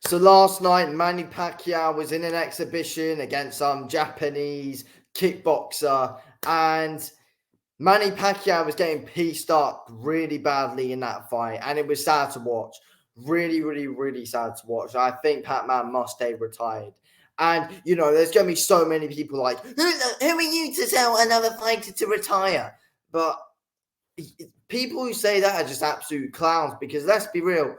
So last night, Manny Pacquiao was in an exhibition against some Japanese kickboxer, and Manny Pacquiao was getting pieced up really badly in that fight, and it was sad to watch. Really, really, really sad to watch. I think Pat-Man must stay retired. And, there's going to be so many people like, who are you to tell another fighter to retire? But people who say that are just absolute clowns, because let's be real,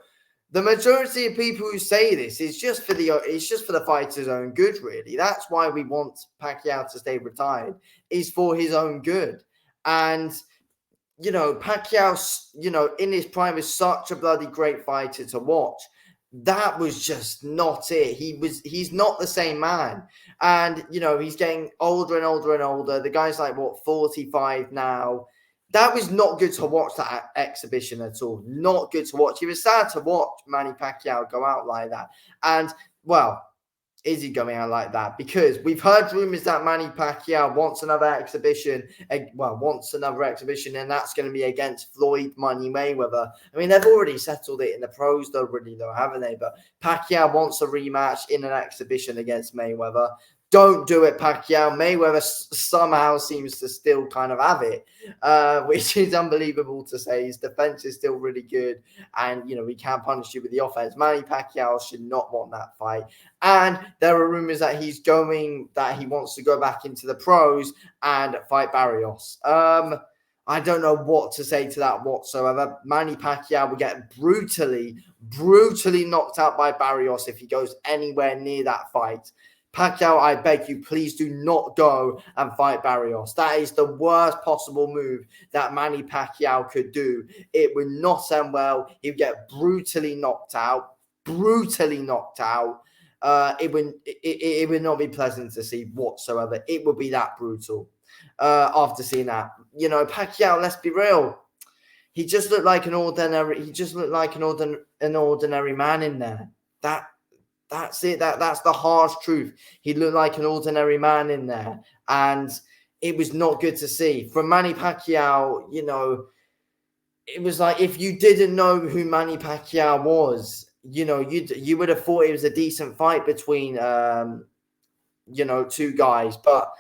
the majority of people who say this is just for the fighter's own good, really. That's why we want Pacquiao to stay retired, is for his own good. And Pacquiao, in his prime is such a bloody great fighter to watch. That was just not it. He's not the same man. And, he's getting older and older and older. The guy's like, 45 now. That was not good to watch, that exhibition at all. Not good to watch. It was sad to watch Manny Pacquiao go out like that. And, well, is he going out like that? Because we've heard rumors that Manny Pacquiao wants another exhibition, and that's going to be against Floyd Money Mayweather. I mean, they've already settled it in the pros, though, haven't they? But Pacquiao wants a rematch in an exhibition against Mayweather. Don't do it, Pacquiao. Mayweather somehow seems to still kind of have it, which is unbelievable to say. His defense is still really good, and, he can't punish you with the offense. Manny Pacquiao should not want that fight. And there are rumors that he wants to go back into the pros and fight Barrios. I don't know what to say to that whatsoever. Manny Pacquiao will get brutally knocked out by Barrios if he goes anywhere near that fight. Pacquiao, I beg you, please do not go and fight Barrios. That is the worst possible move that Manny Pacquiao could do. It would not end well. He would get brutally knocked out. It would not be pleasant to see whatsoever. It would be that brutal after seeing that. Pacquiao, let's be real. He just looked like an ordinary man in there. That's it. That's the harsh truth. He looked like an ordinary man in there, and it was not good to see. From Manny Pacquiao, it was like, if you didn't know who Manny Pacquiao was, you would have thought it was a decent fight between two guys. But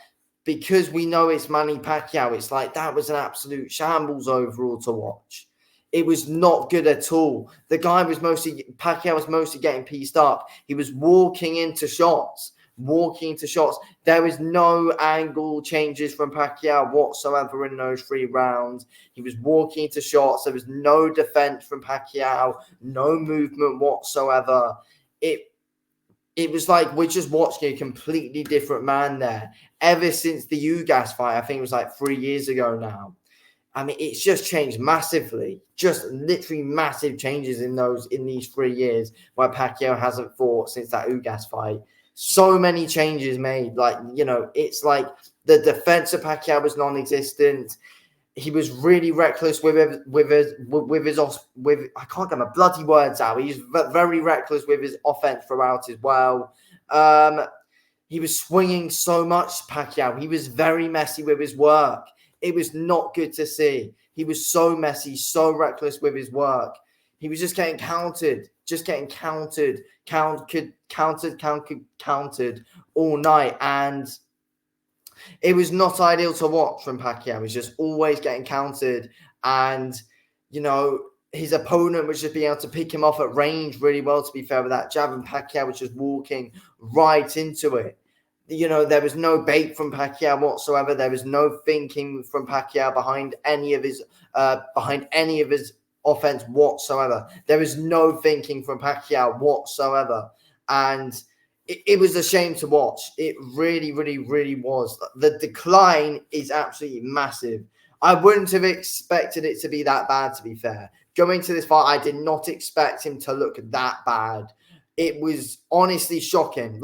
because we know it's Manny Pacquiao, it's like that was an absolute shambles overall to watch. It was not good at all. Pacquiao was mostly getting pieced up. He was walking into shots. There was no angle changes from Pacquiao whatsoever in those 3 rounds. He was walking into shots. There was no defense from Pacquiao, no movement whatsoever. It was like we're just watching a completely different man there. Ever since the Ugas fight, I think it was like 3 years ago now. I mean, it's just changed massively. Just literally massive changes in these 3 years where Pacquiao hasn't fought since that Ugas fight. So many changes made. It's like the defense of Pacquiao was non-existent. He was really reckless with I can't get my bloody words out. He's very reckless with his offense throughout as well. He was swinging so much, Pacquiao. He was very messy with his work. It was not good to see. He was so messy, so reckless with his work. He was just getting countered all night. And it was not ideal to watch from Pacquiao. He was just always getting countered. And, his opponent was just being able to pick him off at range really well, to be fair, with that jab. And Pacquiao was just walking right into it. There was no bait from Pacquiao whatsoever. There was no thinking from Pacquiao behind any of his offense whatsoever. There was no thinking from Pacquiao whatsoever. And it was a shame to watch. It really, really, really was. The decline is absolutely massive. I wouldn't have expected it to be that bad, to be fair. Going to this fight, I did not expect him to look that bad. It was honestly shocking.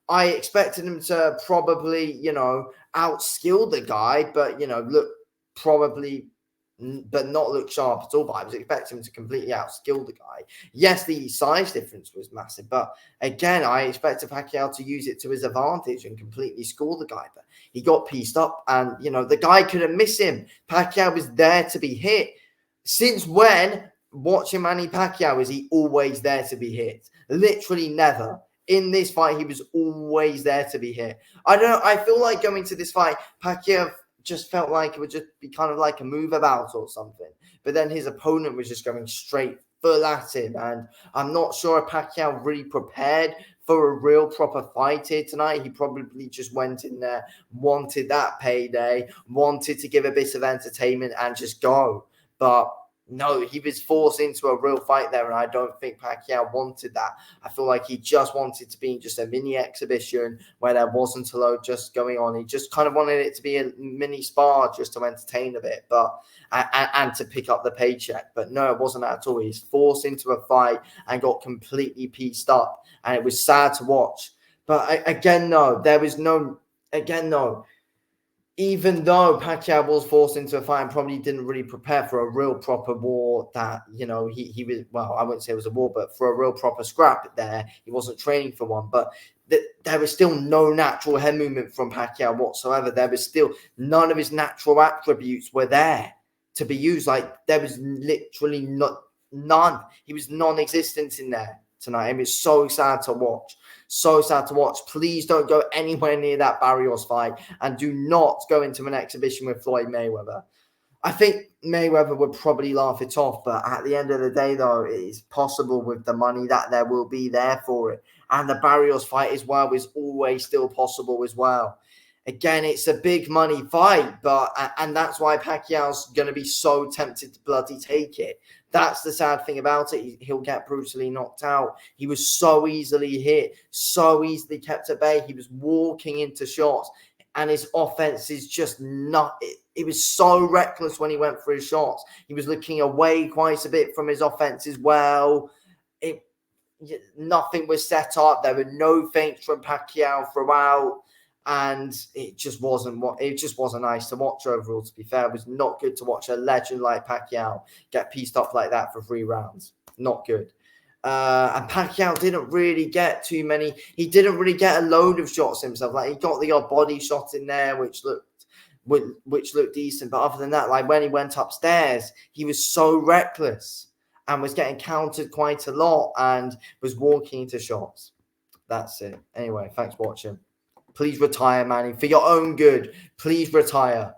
I expected him to probably, outskill the guy, but, look probably, but not look sharp at all. But I was expecting him to completely outskill the guy. Yes, the size difference was massive, but again, I expected Pacquiao to use it to his advantage and completely score the guy. But he got pieced up, and, the guy couldn't miss him. Pacquiao was there to be hit. Since when, watching Manny Pacquiao, is he always there to be hit? Literally never. In this fight, he was always there to be hit. I don't know. I feel like going to this fight, Pacquiao just felt like it would just be kind of like a move about or something. But then his opponent was just going straight full at him. And I'm not sure if Pacquiao really prepared for a real proper fight here tonight. He probably just went in there, wanted that payday, wanted to give a bit of entertainment and just go. But no, he was forced into a real fight there, and I don't think Pacquiao wanted that. I feel like he just wanted to be just a mini exhibition where there wasn't a load just going on. He just kind of wanted it to be a mini spar just to entertain a bit, but and to pick up the paycheck. But no, it wasn't at all. He's forced into a fight and got completely pieced up, and it was sad to watch. But again, no, there was no. Again, no. Even though Pacquiao was forced into a fight and probably didn't really prepare for a real proper war that, he was, well, I wouldn't say it was a war, but for a real proper scrap there, he wasn't training for one. But there was still no natural head movement from Pacquiao whatsoever. There was still none of his natural attributes were there to be used. Like, there was literally none. He was non-existent in there tonight. It was so sad to watch. So sad to watch. Please don't go anywhere near that Barrios fight, and do not go into an exhibition with Floyd Mayweather. I think Mayweather would probably laugh it off, but at the end of the day, though, it is possible with the money that there will be there for it. And the Barrios fight as well is always still possible as well. Again, it's a big money fight, and that's why Pacquiao's going to be so tempted to bloody take it. That's the sad thing about it. He'll get brutally knocked out. He was so easily hit, so easily kept at bay. He was walking into shots, and his offense is just not. It was so reckless when he went for his shots. He was looking away quite a bit from his offense as well. Nothing was set up. There were no feints from Pacquiao throughout. And it just wasn't nice to watch overall, to be fair. It was not good to watch a legend like Pacquiao get pieced up like that for 3 rounds. Not good. And Pacquiao didn't really get too many. He didn't really get a load of shots himself. Like, he got the odd body shot in there, which looked decent. But other than that, like when he went upstairs, he was so reckless and was getting countered quite a lot and was walking into shots. That's it. Anyway, thanks for watching. Please retire, Manny. For your own good, please retire.